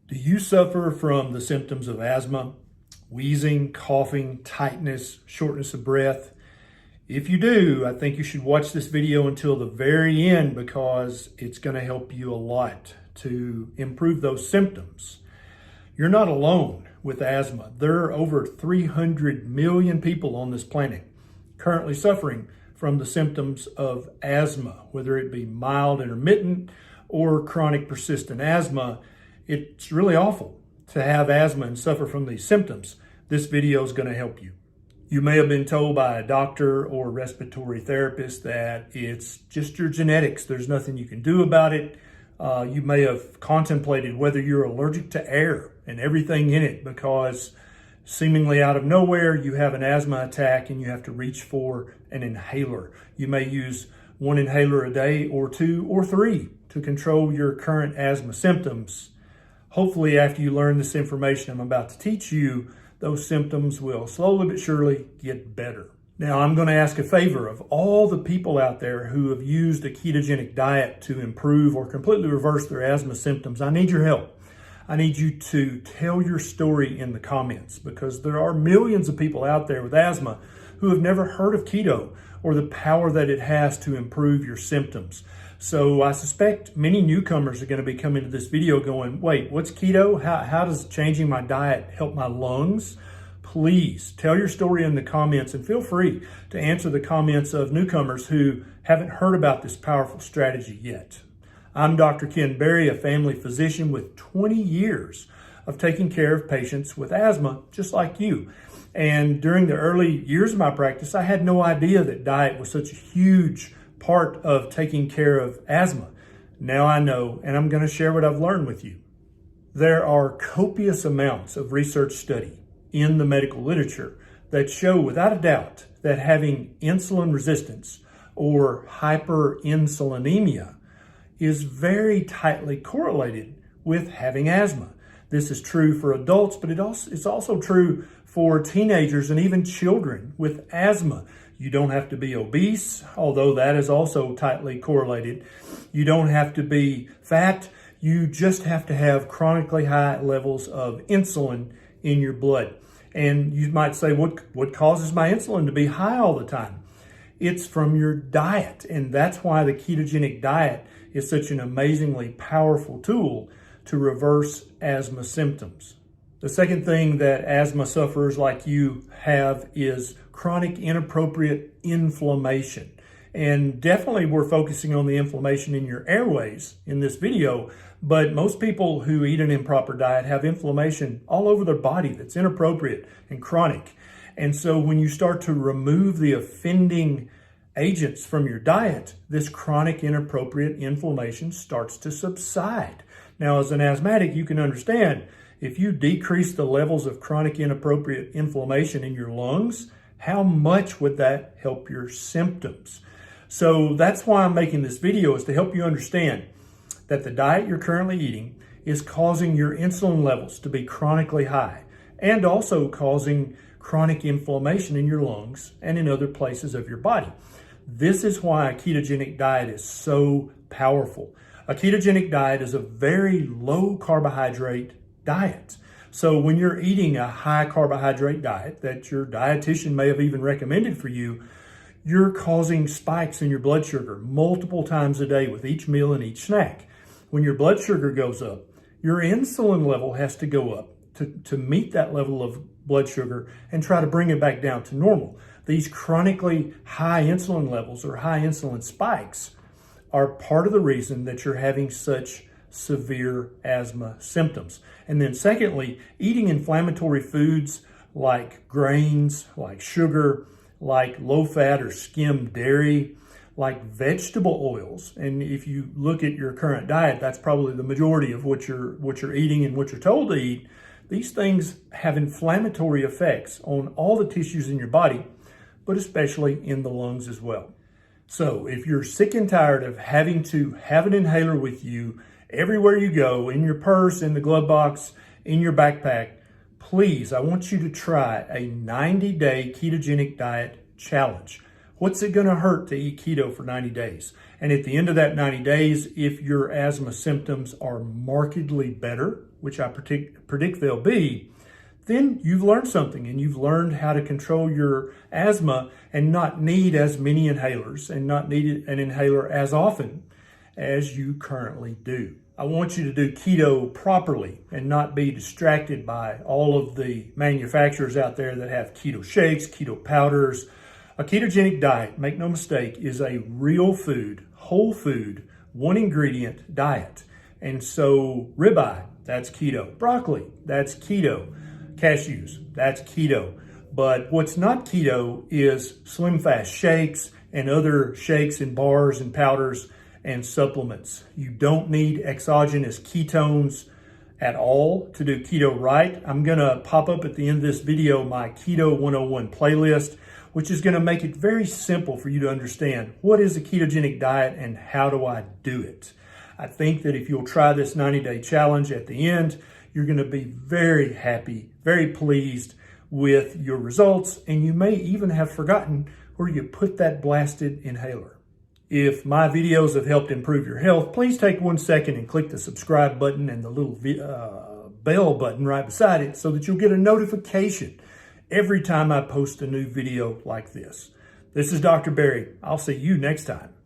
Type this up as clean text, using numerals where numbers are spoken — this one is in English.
Do you suffer from the symptoms of asthma, wheezing, coughing, tightness, shortness of breath? If you do, I think you should watch this video until the very end because it's going to help you a lot to improve those symptoms. You're not alone with asthma. There are over 300 million people on this planet currently suffering from the symptoms of asthma, whether it be mild, intermittent, or chronic persistent asthma. It's really awful to have asthma and suffer from these symptoms. This video is going to help you. You may have been told by a doctor or respiratory therapist that it's just your genetics. There's nothing you can do about it. You may have contemplated whether you're allergic to air and everything in it because seemingly out of nowhere, you have an asthma attack and you have to reach for an inhaler. You may use one inhaler a day or two or three to control your current asthma symptoms. Hopefully, after you learn this information I'm about to teach you, those symptoms will slowly but surely get better. Now, I'm going to ask a favor of all the people out there who have used a ketogenic diet to improve or completely reverse their asthma symptoms. I need your help. I need you to tell your story in the comments because there are millions of people out there with asthma who have never heard of keto or the power that it has to improve your symptoms. So I suspect many newcomers are going to be coming to this video going, wait, what's keto? How does changing my diet help my lungs? Please tell your story in the comments and feel free to answer the comments of newcomers who haven't heard about this powerful strategy yet. I'm Dr. Ken Berry, a family physician with 20 years of taking care of patients with asthma, just like you. And during the early years of my practice, I had no idea that diet was such a huge part of taking care of asthma. Now I know, and I'm going to share what I've learned with you. There are copious amounts of research study in the medical literature that show without a doubt that having insulin resistance or hyperinsulinemia is very tightly correlated with having asthma. This is true for adults, but it's also true for teenagers and even children with asthma. You don't have to be obese, although that is also tightly correlated. You don't have to be fat. You just have to have chronically high levels of insulin in your blood. And you might say, what causes my insulin to be high all the time? It's from your diet. And that's why the ketogenic diet is such an amazingly powerful tool to reverse asthma symptoms. The second thing that asthma sufferers like you have is chronic inappropriate inflammation. And definitely we're focusing on the inflammation in your airways in this video, but most people who eat an improper diet have inflammation all over their body that's inappropriate and chronic. And so when you start to remove the offending agents from your diet, this chronic inappropriate inflammation starts to subside. Now, as an asthmatic, you can understand if you decrease the levels of chronic inappropriate inflammation in your lungs, how much would that help your symptoms? So that's why I'm making this video, is to help you understand that the diet you're currently eating is causing your insulin levels to be chronically high and also causing chronic inflammation in your lungs and in other places of your body. This is why a ketogenic diet is so powerful. A ketogenic diet is a very low carbohydrate diet. So when you're eating a high carbohydrate diet that your dietitian may have even recommended for you, you're causing spikes in your blood sugar multiple times a day with each meal and each snack. When your blood sugar goes up, your insulin level has to go up to meet that level of blood sugar and try to bring it back down to normal. These chronically high insulin levels or high insulin spikes are part of the reason that you're having such severe asthma symptoms. And then secondly, eating inflammatory foods like grains, like sugar, like low-fat or skim dairy, like vegetable oils. And if you look at your current diet, that's probably the majority of what you're eating and what you're told to eat. These things have inflammatory effects on all the tissues in your body, but especially in the lungs as well. So if you're sick and tired of having to have an inhaler with you everywhere you go, in your purse, in the glove box, in your backpack, please, I want you to try a 90-day ketogenic diet challenge. What's it going to hurt to eat keto for 90 days? And at the end of that 90 days, if your asthma symptoms are markedly better, which I predict they'll be, then you've learned something, and you've learned how to control your asthma and not need as many inhalers and not need an inhaler as often as you currently do. I want you to do keto properly and not be distracted by all of the manufacturers out there that have keto shakes, keto powders. A ketogenic diet, make no mistake, is a real food, whole food, one ingredient diet. And so ribeye, that's keto. Broccoli, that's keto. Cashews, that's keto. But what's not keto is slim fast shakes and other shakes and bars and powders and supplements. You don't need exogenous ketones at all to do keto right. I'm gonna pop up at the end of this video my Keto 101 playlist, which is gonna make it very simple for you to understand what is a ketogenic diet and how do I do it. I think that if you'll try this 90-day challenge at the end, you're gonna be very happy, very pleased with your results, and you may even have forgotten where you put that blasted inhaler. If my videos have helped improve your health, please take 1 second and click the subscribe button and the little bell button right beside it so that you'll get a notification every time I post a new video like this. This is Dr. Barry. I'll see you next time.